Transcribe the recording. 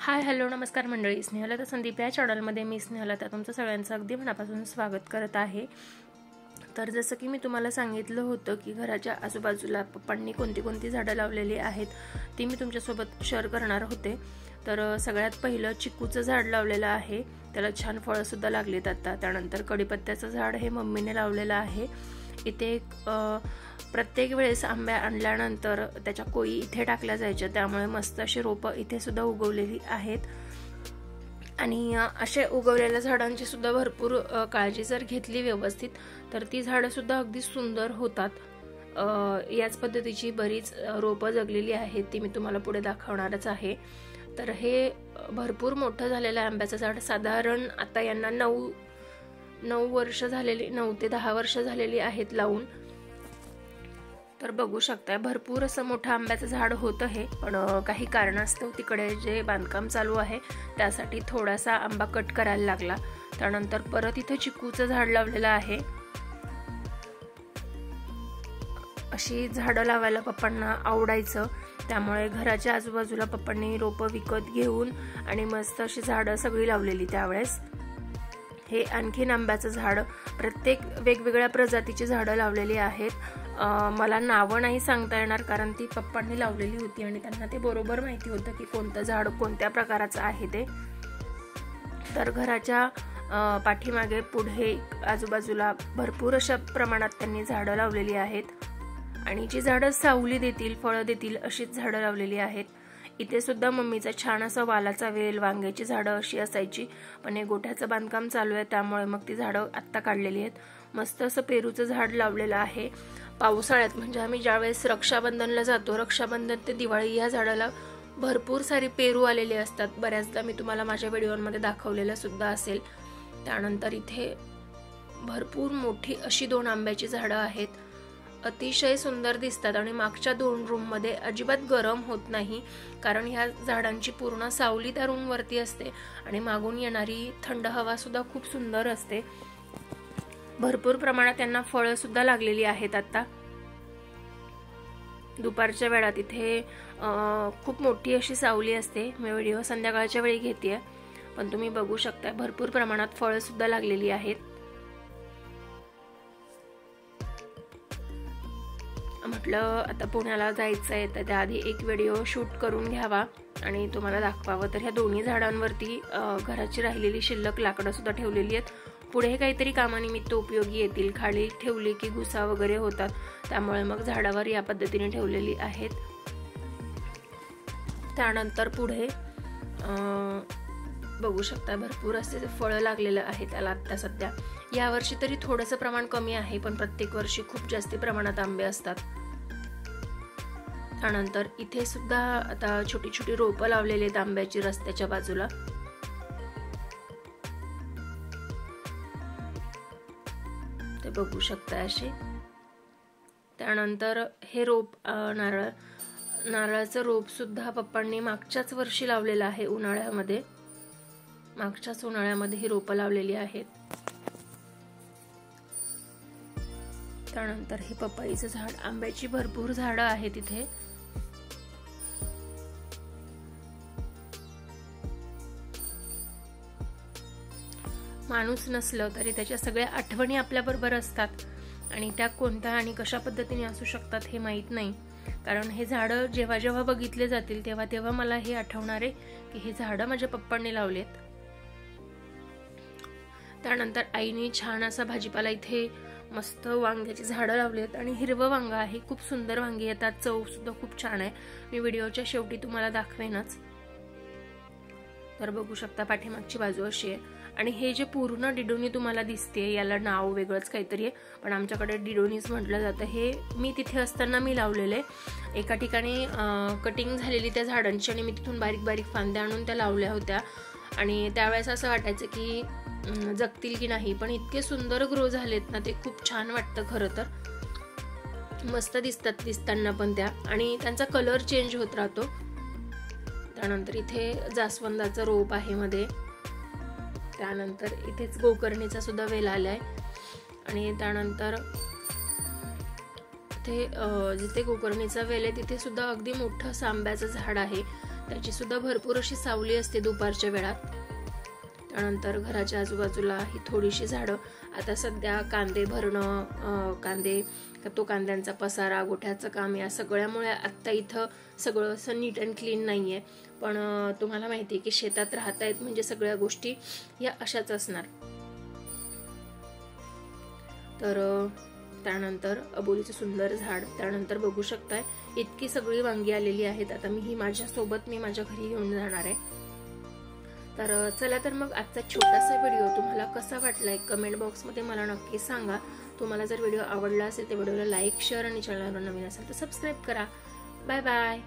Hi hello नमस्कार मंडळी, स्नेहलता संदीप या चॅनलमध्ये मी स्नेहलता तुमचं सगळ्यांचं अगदी मनापासून स्वागत करत आहे। तर जसं की मी तुम्हाला सांगितलं होतं की घराच्या आजूबाजूला पप्पांनी कोणती झाडं लावलेली आहेत ती मी तुमच्यासोबत शेअर करणार होते। तर सगळ्यात पहिलं चिकूचं झाड लावलेलं आहे, त्याला छान फळं सुद्धा लागलीत आता। त्यानंतर कडीपत्त्याचं झाड हे मम्मीने लावलेलं आहे। इथे प्रत्येक वेळेस आंबे आणल्यानंतर त्याच्या कोई इथे टाकल्या जायच्या, त्यामुळे मस्त अशी रोपं इथे सुद्धा उगवलेली आहेत। आणि असे उगवलेल्या झाडांची सुद्धा भरपूर काळजी जर घेतली व्यवस्थित तर ती झाडं सुद्धा अगदी सुंदर होतात। याच पद्धतीची बरीच रोपं जगलेली आहेत, ती मी तुम्हाला पुढे दाखवणारच आहे। तर हे भरपूर मोठं झालेलं आंब्याचं झाड, साधारण आता यांना 9 वर्ष झालेली, 9 ते 10 वर्ष झालेली आहेत लावून। तर बघू शकताय भरपूर असं मोठं आंब्याचं झाड होतं हे, पण काही कारणास्तव तिकडे जे बांधकाम चालू आहे त्यासाठी थोडासा आंबा कट करायला लागला। त्यानंतर परत इथे चिकूचं झाड लावलेलं आहे। अशी झाडं लावायला पप्पांना आवडायचं, त्यामुळे घराच्या आजूबाजूला पप्पांनी रोपं विकत घेऊन आणि मस्त अशी झाडं सगळी लावलेली त्यावेळेस। हे आणखीन आंब्याचं झाड, प्रत्येक वेगवेगळ्या प्रजातीची झाडं लावलेली आहेत। मला नावं नाही सांगता येणार कारण ती पप्पांनी लावलेली होती आणि त्यांना ते बरोबर माहिती होतं की कोणतं झाड कोणत्या प्रकाराचं आहे ते। तर घराच्या पाठीमागे पुढे आजूबाजूला भरपूर अशा प्रमाणात त्यांनी झाडं लावलेली आहेत आणि जी झाडं सावली देतील, फळं देतील अशीच झाडं लावलेली आहेत। इथे सुद्धा मम्मीचा छान असा वालाचा वेल, वांग्याची झाडं अशी असायची, पण हे गोठ्याचं बांधकाम चालू आहे त्यामुळे मग ती झाडं आत्ता काढलेली आहेत। मस्त असं पेरूचं झाड लावलेलं आहे। पावसाळ्यात म्हणजे आम्ही ज्यावेळेस रक्षाबंधनला जातो, रक्षाबंधन ते दिवाळी या झाडाला भरपूर सारी पेरू आलेले असतात, बऱ्याचदा मी तुम्हाला माझ्या व्हिडिओमध्ये दाखवलेलं सुद्धा असेल। त्यानंतर इथे भरपूर मोठी अशी 2 आंब्याची झाडं आहेत, अतिशय सुंदर दिसतात आणि मागच्या 2 रूममध्ये अजिबात गरम होत नाही कारण ह्या झाडांची पूर्ण सावली त्या रूम वरती असते आणि मागून येणारी थंड हवा सुद्धा खूप सुंदर असते। भरपूर प्रमाणात त्यांना फळं सुद्धा लागलेली आहेत। आता दुपारच्या वेळात इथे खूप मोठी अशी सावली असते। मी व्हिडिओ संध्याकाळच्या वेळी घेतेय, पण तुम्ही बघू शकता भरपूर प्रमाणात फळं सुद्धा लागलेली आहेत। म्हटलं आता पुण्याला जायचंय तर त्याआधी एक व्हिडिओ शूट करून घ्यावा आणि तुम्हाला दाखवावं। तर ह्या दोन्ही झाडांवरती घराची राहिलेली शिल्लक लाकडं सुद्धा ठेवलेली आहेत, पुढे काहीतरी कामानिमित्त उपयोगी येतील। खाली ठेवली की घुसा वगैरे होतात, त्यामुळे मग झाडावर या पद्धतीने ठेवलेली आहेत। त्यानंतर पुढे बघू शकता भरपूर असे फळं लागलेलं आहे त्याला आता सध्या। यावर्षी तरी थोडंसं प्रमाण कमी आहे, पण प्रत्येक वर्षी खूप जास्त प्रमाणात आंबे असतात। त्यानंतर इथे सुद्धा आता छोटी छोटी रोपं लावलेली आहेत आंब्याची रस्त्याच्या बाजूला। ते बघू शकता असे। त्यानंतर हे रोप नारळाचं रोप सुद्धा पप्पांनी मागच्याच वर्षी लावलेलं आहे, उन्हाळ्यामध्ये। मागच्याच उन्हाळ्यामध्ये ही रोपं लावलेली आहेत। त्यानंतर हे पपईचं झाड, आंब्याची भरपूर झाडं आहेत इथे। माणूस नसलं तरी त्याच्या सगळ्या आठवणी आपल्या बरोबर असतात आणि त्या कोणत्या आणि कशा पद्धतीने असू शकतात हे माहित नाही, कारण हे झाडं जेव्हा जेव्हा बघितले जातील तेव्हा तेव्हा मला हे आठवणार आहे की हे झाडं माझ्या पप्पांनी लावलेत। त्यानंतर आईने छान असा भाजीपाला इथे मस्त वांग्याची झाडं लावलीत आणि हिरवं वांग आहे, खूप सुंदर वांगी येतात, चव सुद्धा खूप छान आहे। मी व्हिडिओच्या शेवटी तुम्हाला दाखवेनच। तर बघू शकता पाठीमागची बाजू अशी आहे आणि हे जे पूर्ण डिडोनी तुम्हाला दिसते याला नाव वेगळंच काहीतरी आहे, पण आमच्याकडे डिडोनीच म्हटलं जातं। हे मी तिथे असताना मी लावलेले, एका ठिकाणी कटिंग झालेली त्या झाडांची आणि मी तिथून बारीक बारीक फांद्या आणून त्या लावल्या होत्या आणि त्यावेळेस असं वाटायचं की जगतील की नाही, पण इतके सुंदर ग्रो झालेत ना, ते खूप छान वाटतं खरं तर। मस्त दिसतात दिसताना पण त्या, आणि त्यांचा कलर चेंज होत राहतो। त्यानंतर इथे जास्वंदाचं रोप आहे मध्ये। त्यानंतर इथेच गोकर्णीचा सुद्धा वेल आलाय आणि त्यानंतर इथे जिथे गोकर्णीचा वेल आहे तिथे सुद्धा अगदी मोठं आंब्याचं झाड आहे। त्याची सुद्धा भरपूर अशी सावली असते दुपारच्या वेळात. त्यानंतर घराच्या आजूबाजूला ही थोडीशी झाडं. आता सध्या कांदे भरणं, कांद्यांचा पसारा, गोठ्याचं काम या सगळ्यामुळे आत्ता इथं सगळं असं नीट अँड क्लीन नाहीये. पण तुम्हाला माहिती आहे की शेतात राहतायत म्हणजे सगळ्या गोष्टी या अशाच असणार. तर त्यानंतर अबोलीचं सुंदर झाड. त्यानंतर बघू शकताय इतकी सगळी वांगी आलेली आहेत. आता मी माझ्यासोबत माझ्या घरी घेऊन जाणार आहे. तर चला तर मग आजचा छोटासा व्हिडिओ तुम्हाला कसा वाटलाय कमेंट बॉक्समध्ये मला नक्की सांगा. तुम्हाला जर व्हिडिओ आवडला असेल तर व्हिडिओला लाईक, शेअर आणि चॅनलवर नवीन असेल तर सबस्क्राईब करा. Bye bye.